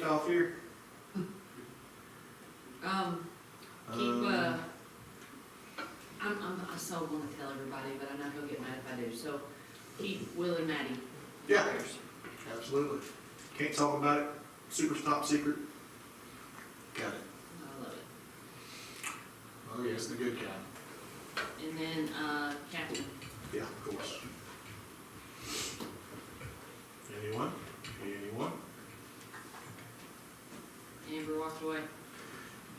kickoff here? I so want to tell everybody, but I know he'll get mad if I do, so keep Will and Maddie. Yeah, absolutely. Can't talk about it, super top secret. Got it. I love it. Oh, yeah, it's the good kind. And then, Captain, Yeah, of course. Anyone? Anyone? Amber walked away.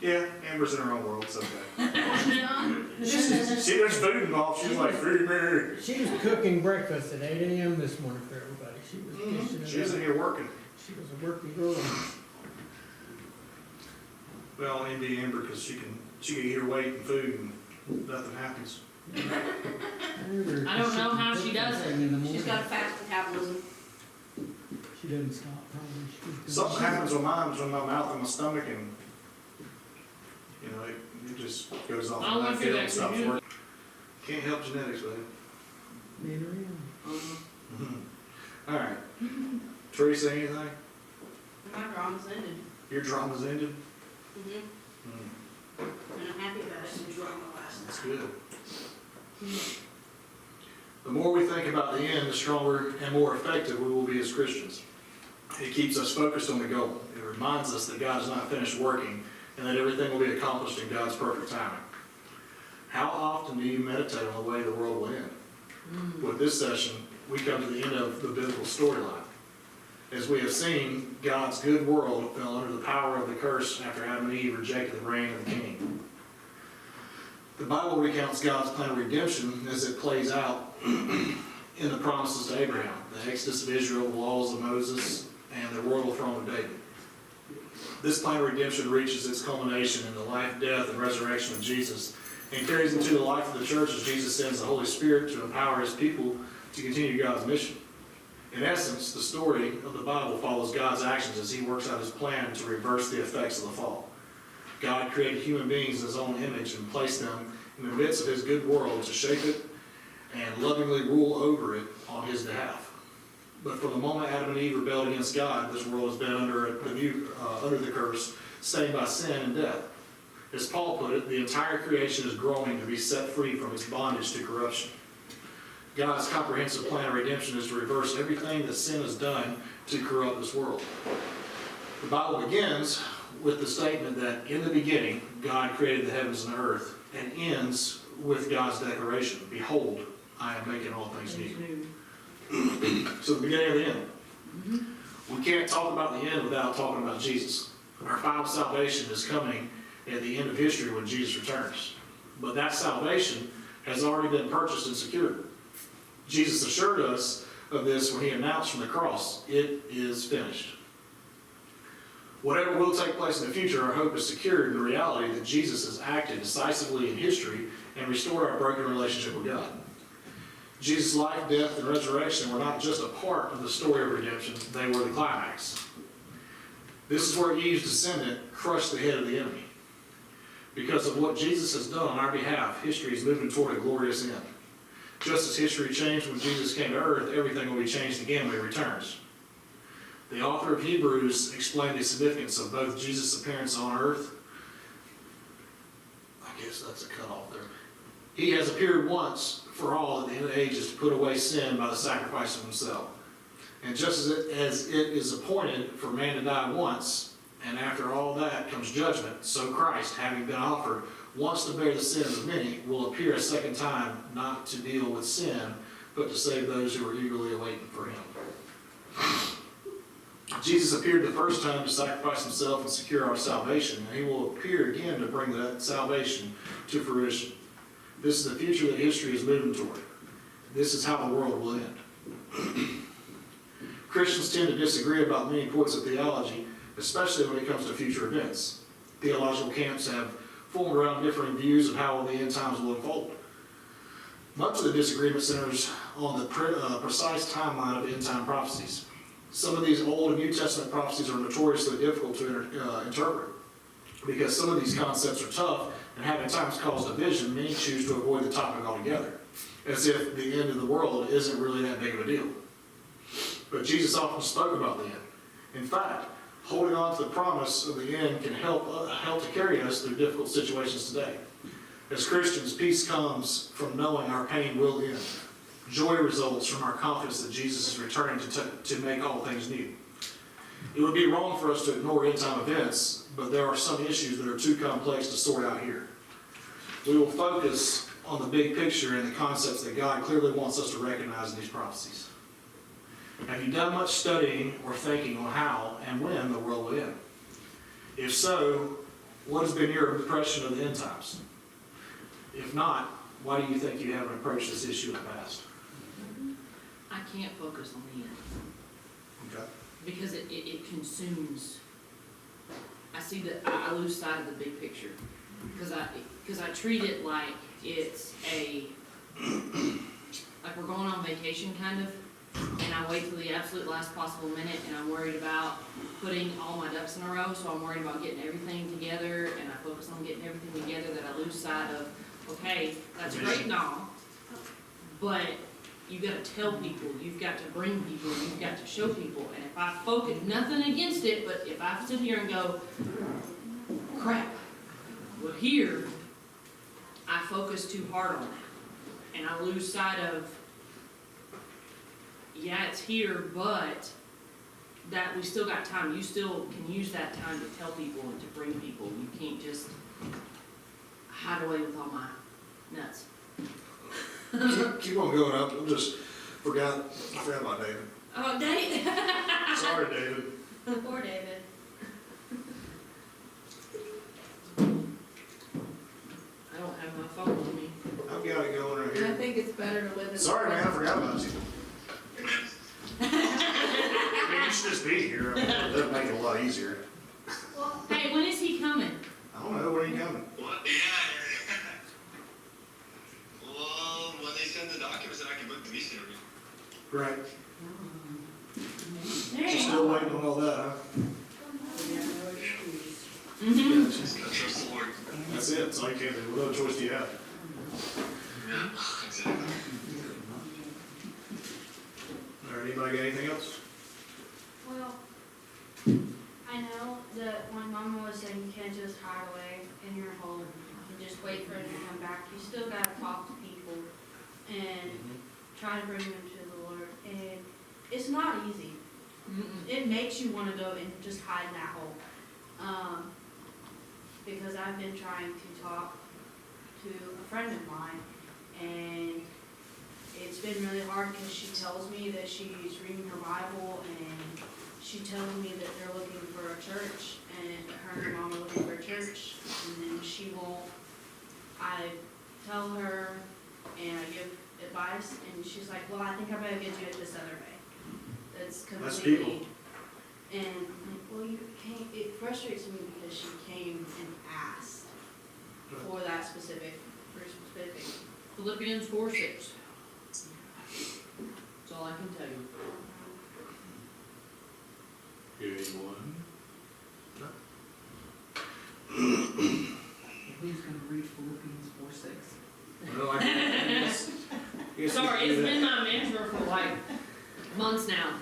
Yeah, Amber's in her own world, it's okay. She See, there's food involved, she's like, feed me. was cooking breakfast at 8 a.m. this morning for everybody. She was dishing it She isn't up. here working. She was a working girl. Well, only be Amber, because she can eat her weight in food and nothing happens. I don't know how she does it. She's got a fast metabolism. She doesn't stop, probably. She was Something happens with mine, between my mouth and my stomach, and, you know, it just goes off. I went through that, stops mhm. working. Can't help genetics, buddy. Neither am. All right. Teresa, anything? My drama's ended. Your drama's ended? Mm-hmm. And I'm happy about it. The drama last That's night. good. The more we think about the end, the stronger and more effective we will be as Christians. It keeps us focused on the goal. It reminds us that God is not finished working and that everything will be accomplished in God's perfect timing. How often do you meditate on the way the world will end? With this session, we come to the end of the biblical storyline. As we have seen, God's good world fell under the power of the curse after Adam and Eve rejected the reign of the king. The Bible recounts God's plan of redemption as it plays out in the promises to Abraham, the exodus of Israel, the laws of Moses, and the royal throne of David. This plan of redemption reaches its culmination in the life, death, and resurrection of Jesus, and carries into the life of the church as Jesus sends the Holy Spirit to empower his people to continue God's mission. In essence, the story of the Bible follows God's actions as he works out his plan to reverse the effects of the fall. God created human beings in his own image and placed them in the midst of his good world to shape it and lovingly rule over it on his behalf. But from the moment Adam and Eve rebelled against God, this world has been under the curse, stained by sin and death. As Paul put it, the entire creation is groaning to be set free from its bondage to corruption. God's comprehensive plan of redemption is to reverse everything that sin has done to corrupt this world. The Bible begins with the statement that in the beginning, God created the heavens and the earth, and ends with God's declaration, behold, I am making all things new. So the beginning of the end. We can't talk about the end without talking about Jesus. Our final salvation is coming at the end of history when Jesus returns. But that salvation has already been purchased and secured. Jesus assured us of this when he announced from the cross, it is finished. Whatever will take place in the future, our hope is secured in the reality that Jesus has acted decisively in history and restored our broken relationship with God. Jesus' life, death, and resurrection were not just a part of the story of redemption, they were the climax. This is where Eve's descendant crushed the head of the enemy. Because of what Jesus has done on our behalf, history is moving toward a glorious end. Just as history changed when Jesus came to earth, everything will be changed again when he returns. The author of Hebrews explained the significance of both Jesus' appearance on earth. I guess that's a cutoff there. He has appeared once for all at the end of the ages to put away sin by the sacrifice of himself. And just as it is appointed for man to die once, and after all that comes judgment, so Christ, having been offered once to bear the sins of many, will appear a second time, not to deal with sin, but to save those who are eagerly awaiting for him. Jesus appeared the first time to sacrifice himself and secure our salvation, and he will appear again to bring that salvation to fruition. This is the future that history is moving toward. This is how the world will end. Christians tend to disagree about many points of theology, especially when it comes to future events. Theological camps have formed around different views of how the end times will unfold. Much of the disagreement centers on the precise timeline of end time prophecies. Some of these Old and New Testament prophecies are notoriously difficult to interpret. Because some of these concepts are tough and have at times caused division, many choose to avoid the topic altogether, as if the end of the world isn't really that big of a deal. But Jesus often spoke about the end. In fact, holding on to the promise of the end can help to carry us through difficult situations today. As Christians, peace comes from knowing our pain will end. Joy results from our confidence that Jesus is returning to make all things new. It would be wrong for us to ignore end-time events, but there are some issues that are too complex to sort out here. We will focus on the big picture and the concepts that God clearly wants us to recognize in these prophecies. Have you done much studying or thinking on how and when the world will end? If so, what has been your impression of the end times? If not, why do you think you haven't approached this issue in the past? I can't focus on the end Okay. because it consumes. I see that I lose sight of the big picture because I treat it like it's like we're going on vacation kind of, and I wait till the absolute last possible minute, and I'm worried about putting all my ducks in a row, so I'm worried about getting everything together, and I focus on getting everything together that I lose sight of, okay, that's great and all, but you gotta tell people, you've got to bring people, you've got to show people, and if I focus, nothing against it, but if I sit here and go, crap, well here, I focus too hard on that, and I lose sight of, yeah, it's here, but that we still got time. You still can use that time to tell people and to bring people. You can't just hide away with all my nuts. Keep on going up. I just forgot about David. Oh, David. Sorry, David. Poor David. I don't have my phone with me. I've got it going right And I here. think it's better to live in. Sorry, man, I forgot about you. I mean, you should just be here. I mean, it doesn't make it a lot easier. Hey, when is he coming? I don't know. When are you coming? What? Yeah. Well, when they send the documents, then I can book the visa interview. Right. There She's you still go. waiting on all that, huh? Mm-hmm. Yeah, she's- I trust the Lord. That's it. That's all you can do. What other choice do you have? Yeah, exactly. All right, anybody got anything else? Well, I know that my mama was saying you can't just hide away in your home and just wait for it to come back. You still gotta talk to people and try to bring them to the Lord. And it's not easy. Mm-mm. It makes you wanna go and just hide in that hole. Because I've been trying to talk to a friend of mine, and it's been really hard because she tells me that she's reading her Bible, and she tells me that they're looking for a church, and her and her mom are looking for a church, and then she won't. I tell her, and I give advice, and she's like, well, I think I better get you it this other way. That's That's completely. people. And I'm like, well, you can't, it frustrates me because she came and asked for that specific. Philippians 4:6. That's all I can tell you. Anyone? Who's gonna read Philippians 4:6? Well, I guess Sorry, we it's can do been that. my mantra for like months now.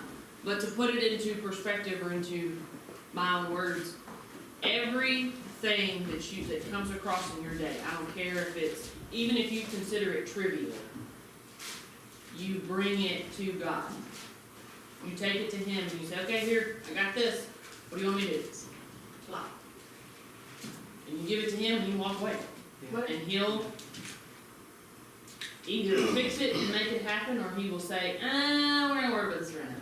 But to put it into perspective or into my own words, everything that comes across in your day, I don't care if it's, even if you consider it trivial, you bring it to God. You take it to Him and you say, okay, here, I got this. What do you want me to do? Blah. And you give it to Him and you walk away. What? And He'll either fix it and make it happen, or He will say, we're gonna worry about this right now.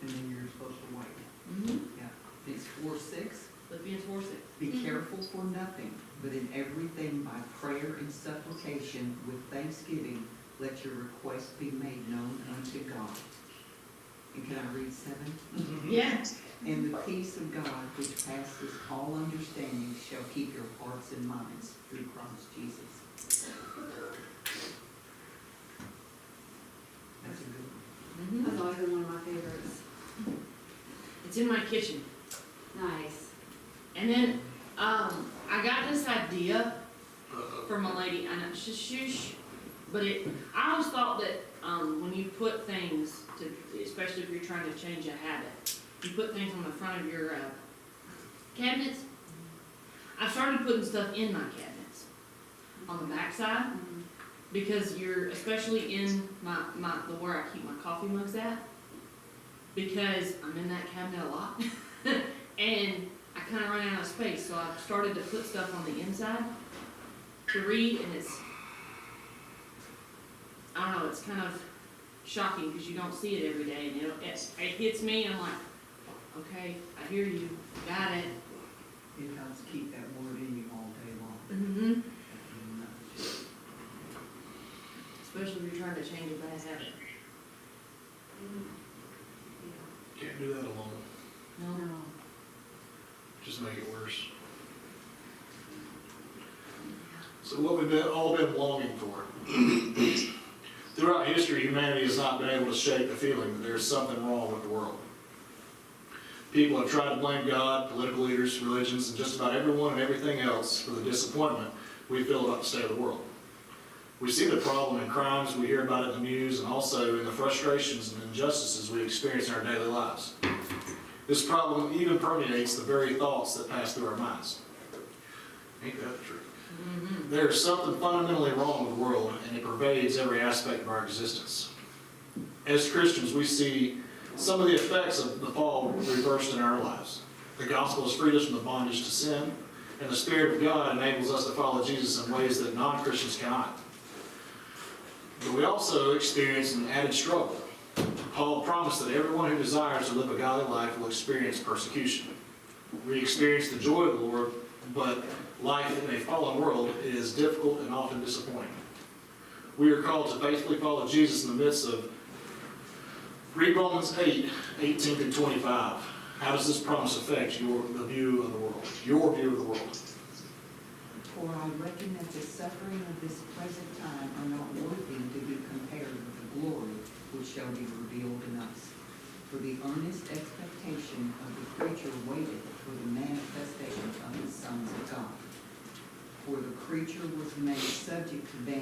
And then you're supposed to wait. Mm-hmm. Yeah. It's 4:6. Philippians 4:6. Be careful for nothing, but in everything by prayer and supplication with thanksgiving, let your requests be made known unto God. And can I read 7? Yeah. And the peace of God, which passes all understanding, shall keep your hearts and minds through Christ Jesus. That's a good one. Mm-hmm. That's always been one of my favorites. It's in my kitchen. Nice. And then, I got this idea Uh-oh. from a lady, I know, shush, but I always thought that, when you put things to, especially if you're trying to change a habit, you put things on the front of your putting stuff in my cabinets on the backside, because you're, especially in the where I keep my coffee mugs at, because I'm in that cabinet a lot, and I kinda run out of space, so I've started to put stuff on the inside to read, and it's, I don't know, it's kind of shocking, because you don't see it every day, and it hits me, and I'm like, okay, I hear you, got it. It helps keep that word in you all day long. Mm-hmm. Especially if you're trying to change a bad habit. Can't do that alone. No. Just make it worse. So what we've all been longing for. Throughout history, humanity has not been able to shake the feeling that there's something wrong with the world. People have tried to blame God, political leaders, religions, and just about everyone and everything else for the disappointment we feel about the state of the world. We see the problem in crimes, we hear about it in the news, and also in the frustrations and injustices we experience in our daily lives. This problem even permeates the very thoughts that pass through our minds. Ain't that the truth? Mm-hmm. There's something fundamentally wrong with the world, and it pervades every aspect of our existence. As Christians, we see some of the effects of the fall reversed in our lives. The gospel has freed us from the bondage to sin, and the Spirit of God enables us to follow Jesus in ways that non-Christians cannot. But we also experience an added struggle. Paul promised that everyone who desires to live a godly life will experience persecution. We experience the joy of the Lord, but life in a fallen world is difficult and often disappointing. We are called to faithfully follow Jesus in the midst of. Read Romans 8, 18 through 25. How does this promise affect the view of the world? Your view of the world? For I reckon that the suffering of this present time are not worthy to be compared with the glory which shall be revealed in us. For the earnest expectation of the creature waited for the manifestation of the sons of God. For the creature was made subject to vanity,